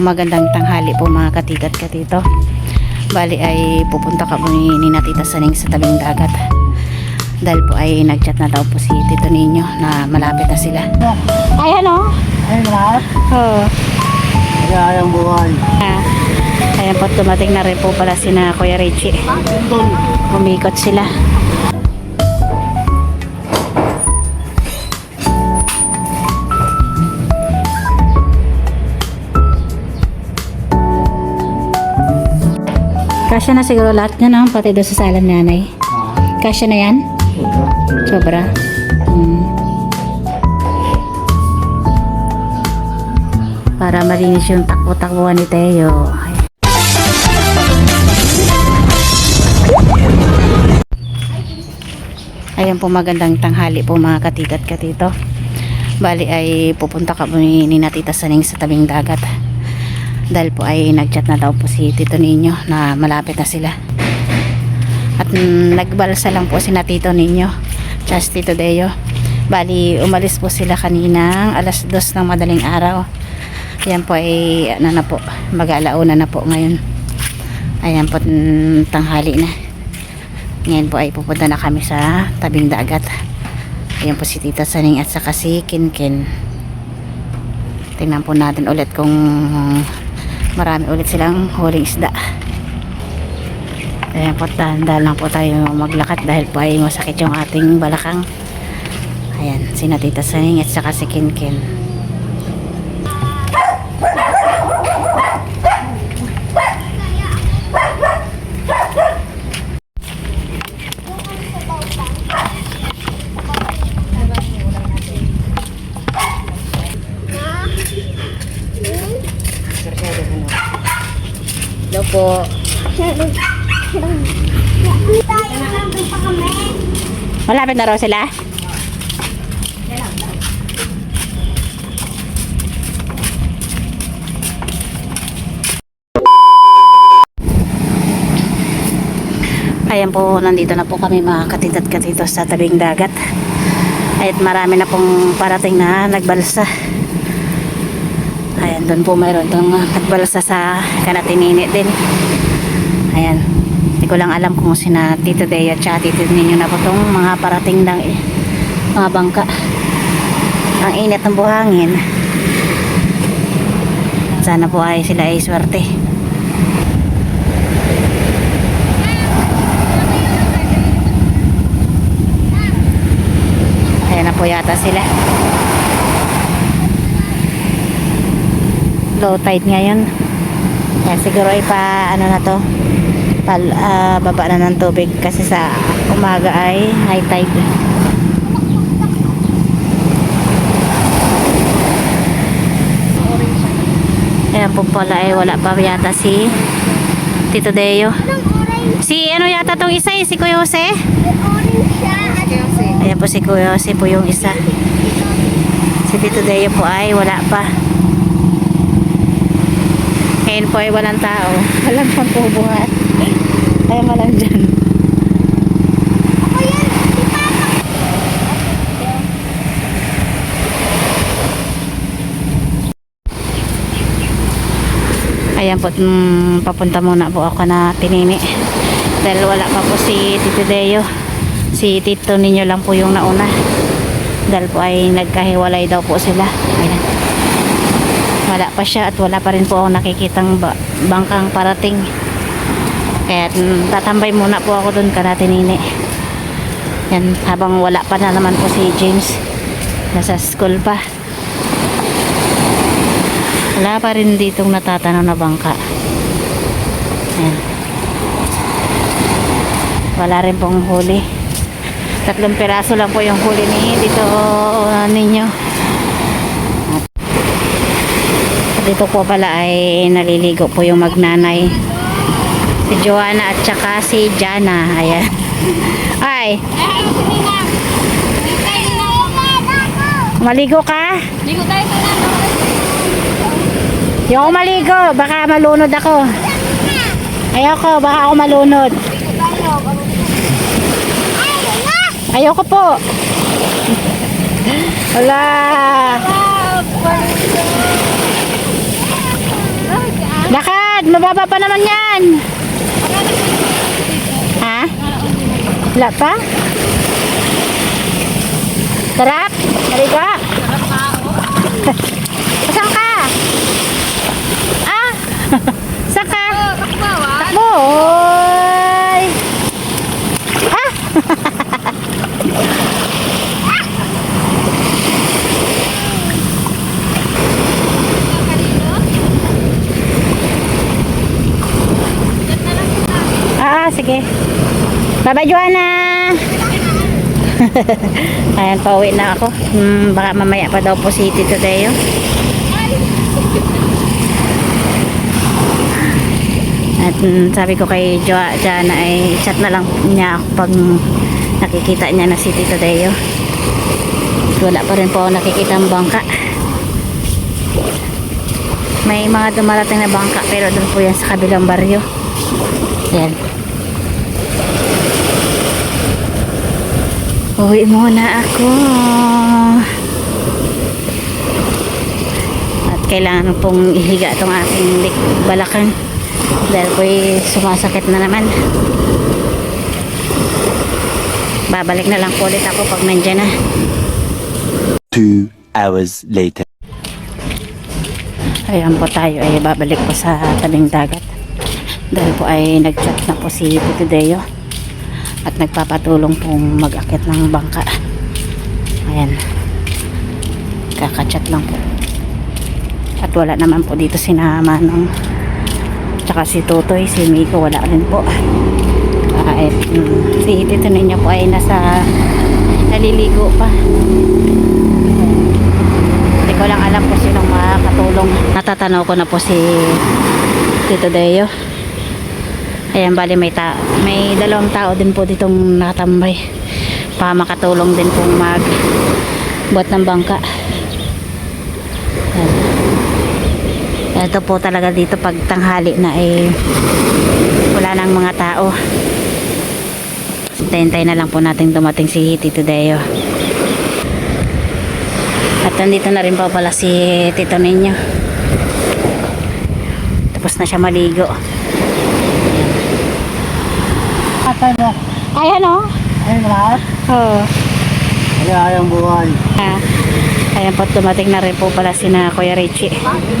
Magandang tanghali po mga katigat katito. Bali ay pupunta ka po ni Tita Saning sa tabing dagat. Dahil po ay nagchat na daw po si Tito Ninyo na malapit na sila. Ayan o. Ay, lahat? Oo. Kaya ang buhay. Ayan po, dumating na rin po pala si na Kuya Richie. Umikot sila. Kasya na siguro lahat niya, no? Pati doon sa salam ni nanay. Kasya na yan? Sobra. Para malinis yung takbo-takbuhan ni Teo. Ayan po, magandang tanghali po mga katigat katito. Bali ay pupunta ka po ni Tita Saning sa tabing dagat. Dahil po ay nagchat na daw po si Tito Ninyo na malapit na sila. At nagbalsa lang po si na Tito Ninyo tsaka si Tito Deo. Bali umalis po sila kaninang alas 2 ng madaling araw. Ayan po ay ano na po, mag-alauna na po ngayon. Ayan po, tanghali na. Ngayon po ay pupunta na kami sa tabing dagat. Ayan po si Tita Saning at saka si Kinkin. Tingnan po natin ulit kung marami ulit silang huling isda. Ayan po, dahan lang po tayo maglakad dahil po ay masakit yung ating balakang. Ayan, si Tita Saning at saka si Kinkin. Hello po. Malapit na raw sila? Ayan po, nandito na po kami mga katitat katito sa tabing dagat. At marami na pong parating na nagbalsa. Ayan, doon po mayroon itong nagbalsa sa Kanatinini din. Ayan, hindi ko lang alam kung sina Tito Deo at Tito Ninyo na po itong mga parating ng mga bangka. Ang init ng buhangin. Sana po ay sila ay swerte. Ayan na po yata sila. Low tide ngayon. Kaya siguro ay pa ano na to, baba na ng tubig kasi sa umaga ay high tide. Ayan po pala ay wala pa yata si Tito Deo. Si ano yata tong isa si Kuya Jose? Ayan po si Kuya Jose po yung isa. Si Tito Deo po ay wala pa. Ngayon po ay walang tao. Walang pampubuhat. Kaya malang dyan. Ayan po, papunta muna po ako na Tinini. Dahil wala pa po si Tito Deo. Si Tito Ninyo lang po yung nauna. Dahil po ay nagkahiwalay daw po sila. Ayan. Wala pa siya at wala pa rin po ako nakikitang bangkang parating. Kaya tatambay muna po ako dun Kanatinini. Yan, habang wala pa na naman po si James. Nasa school pa. Wala pa rin ditong natatanaw na bangka. Yan. Wala rin pong huli. 3 piraso lang po yung huli ni Tito Ninyo. Dito po pala ay naliligo po yung magnanay, si Joanna at saka si Jana. Ayan. Ay, maligo ka? Ligo tayo sa nato. Yung ako maligo, baka malunod ako. Ayoko, baka ako malunod. Ayoko po. Wala. Brad, mababa pa naman yan. Ha? Wala pa? Sarap? Mariga? Saan ka? Ah? Saan ka? Takbo. Oy. Ah? Sige. Bye-bye, Joanna. Ayan, pauwi na ako. Baka mamaya pa daw po si Tito Deo. At sabi ko kay Joanna ay chat na lang niya ako pag nakikita niya na si Tito Deo. Wala pa rin po ako nakikita ang bangka. May mga dumarating na bangka pero doon po yan sa kabilang baryo. Yan. Uwi muna ako. At kailangan pong ihiga itong aking balakang dahil po'y sumasakit na naman. Babalik na lang po ulit ako pag nandyan na. 2 hours later. Ayan po tayo ay babalik po sa tabing dagat dahil po ay nag-chat na po si Tito Deo at nagpapatulong pong mag-akit ng bangka. Ayan, kakachat lang po at wala naman po dito si Manong tsaka si Totoy, si Miko wala rin po. Si Tito ninyo po ay naliligo pa. Hindi ko lang alam po sinong makakatulong. Natatanaw ko na po si Tito Deo. Ayan, bali may dalawang tao din po ditong nakatambay para makatulong din pong buhat ng bangka. Ayan. Ito po talaga dito pag tanghali na wala nang mga tao. Hintay na lang po natin dumating si Tito Deo. At nandito na rin po pala si Tito ninyo. Tapos na siya maligo. Atay mo. Ayan o. Ayun lahat. Oo. Ayang buhay. Ayan po, dumating na rin po pala si na Kuya Richie.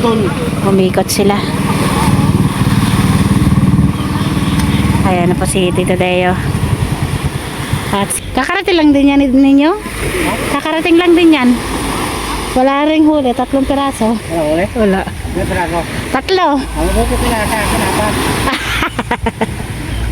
Doon. Umikot sila. Ayan na po si Tito Deo. At kakarating lang din yan ninyo? Kakarating lang din yan. Wala ring huli, 3 piraso. Wala ulit. Wala. May piraso. 3. Ang buko pinasa ako natin.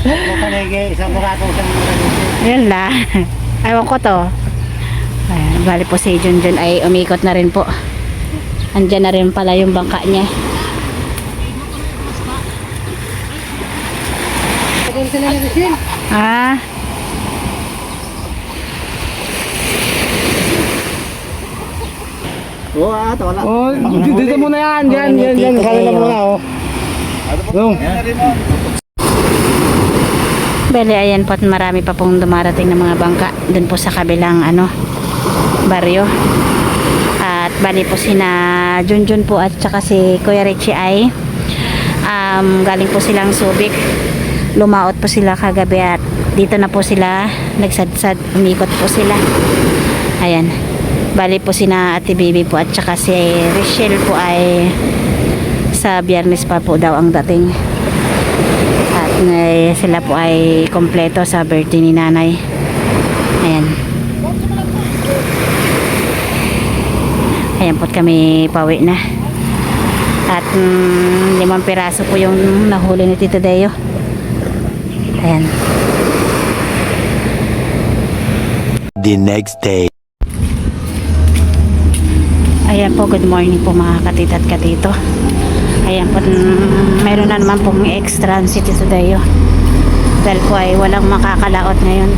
Ano ka nage, isang barato, isang barato. Yan lang. Ewan ko to. Ayan, bali po si Junjun ay umikot na rin po. Andyan na rin pala yung bangka niya. Ah. Oo, ito wala. Oh, dito muna yan. Yan. Kanina muna, oh. Yung. Bale, ayan po at marami pa pong dumarating ng mga bangka dun po sa kabilang baryo. At bali po sina Junjun po at saka si Kuya Richie ay galing po silang Subic. Lumaot po sila kagabi at dito na po sila nagsadsad, umikot po sila. Ayan. Bali po sina Ate Bibi po at saka si Richelle po ay sa Biyernes pa po daw ang dating. At sila po ay kompleto sa birthday ni nanay. Ayan. Ayan po kami pauwi na. At 5 piraso po yung nahuli ni Tito Deo. Ayan. The next day. Ayan po, good morning po mga katita at katito. Ayan po, mayroon na naman pong extra si Tito Deo. Dahil po ay walang makakalaot ngayon.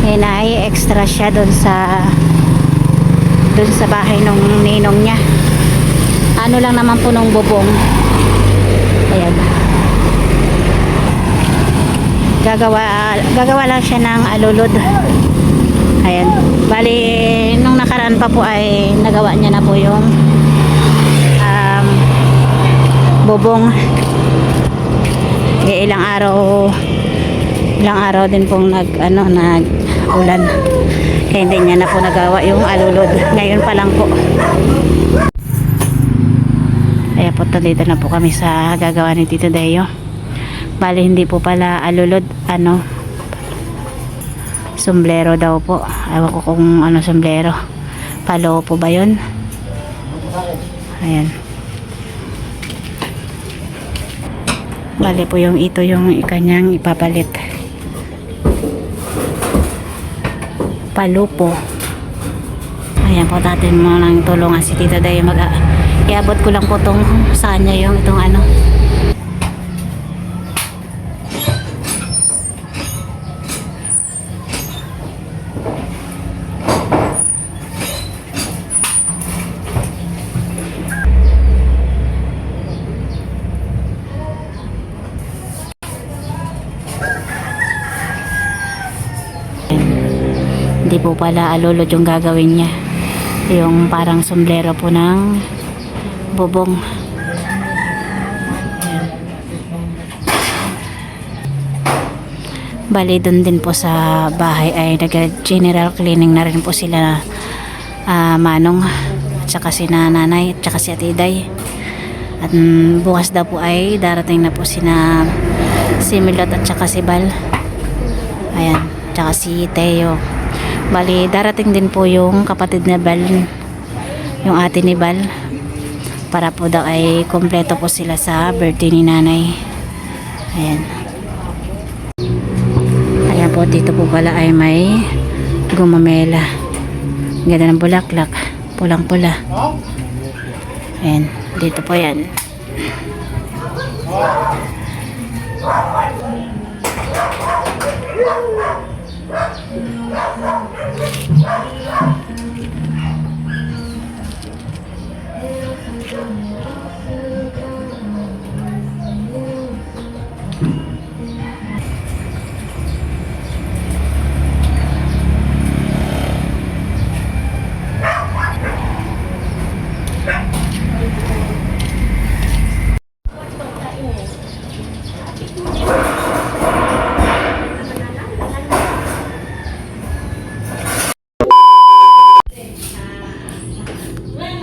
Ayan ay extra siya doon sa bahay ng ninong niya. Ano lang naman po nung bubong. Ayan. Gagawa lang siya ng alulod. Ayan. Bali, nung nakaraan pa po ay nagawa niya na po yung bubong. Ilang araw din pong nag ulan. Kaya hindi niya na po nagawa yung alulod. Ngayon pa lang po. Kaya po dito na po kami sa gagawa ni Tito Deo. Bali hindi po pala alulod, sombrero daw po. Ewan ko kung ano sombrero. Palo po ba yun? Ayan. Bali po ito yung kanyang ipapalit. Palupo. Ayan po, natin mo lang tulungan si Tito Day. Iabot ko lang po sa kanya itong ano. Hindi po pala alulod yung gagawin niya. Yung parang sombrero po ng bubong. Bali doon din po sa bahay ay nag-general cleaning na rin po sila, Manong at saka si nanay at saka si Atiday. At bukas daw po ay darating na po si Milot at saka si Bal. Ayan, tsaka si Teo. Bali, darating din po yung kapatid na Bal, yung ate ni Bal, para po daw ay kompleto po sila sa birthday ni nanay. Ayan. Ayan po, dito po pala ay may gumamela. Ganda ng bulaklak, pulang pula. Ayan, dito po yan.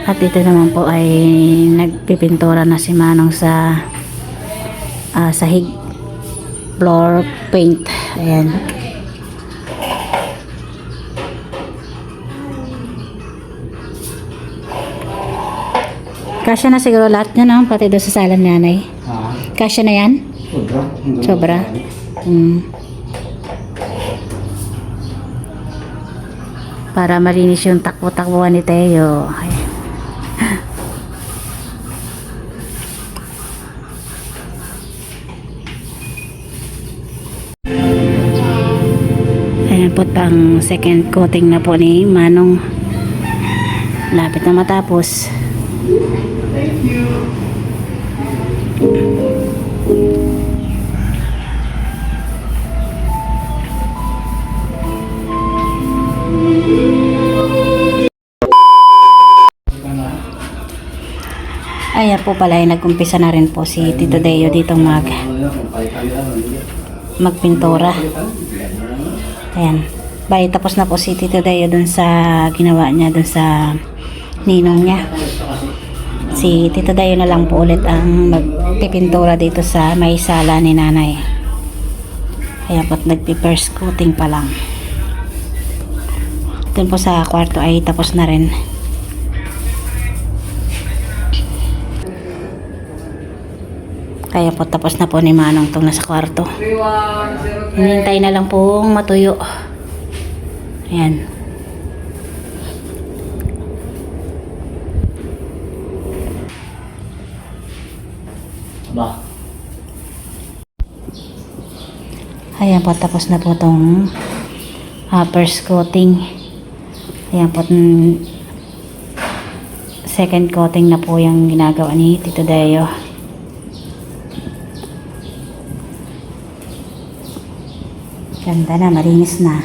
At dito naman po ay nagpipintura na si Manong sa sahig, floor paint. Ayan. Kasya na siguro lahat niya, no? Pati doon sa sala ni nanay. Kasya na yan? Sobra. Para malinis yung takbo-takbuhan ni Teo. Ayan po ang second coating na po ni Manong. Lapit na matapos. Ayan po pala ay nag-umpisa na rin po si Tito Deo dito magpintura. Ayan. Bali tapos na po si Tito Deo dun sa ginawa niya dun sa ninong niya. Si Tito Deo na lang po ulit ang magpipintura dito sa may sala ni nanay. Ayan po, nagpi-first coating pa lang. Dun po sa kwarto ay tapos na rin. Kaya po tapos na po ni Manong itong nasa kwarto. Hinintay na lang pong matuyo. Ayan. Ayan po, tapos na po itong first coating. Ayan po, second coating na po yung ginagawa ni Tito Deo. Ganda na, malinis na.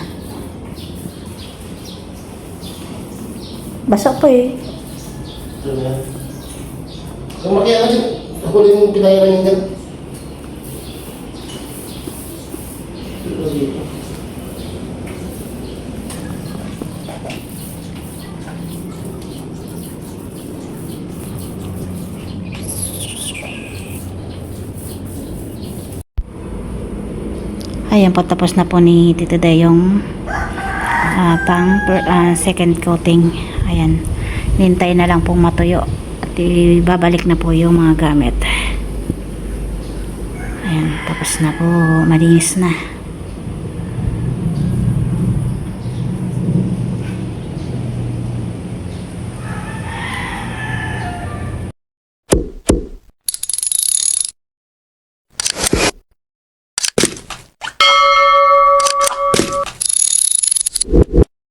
Basok po eh. Kung makialam Ako rin yung pinahiran yung dyan. Ayan po, tapos na po ni Tito Day yung second coating. Ayan, nintay na lang pong matuyo at ibabalik na po yung mga gamit. Ayan, tapos na po, malinis na.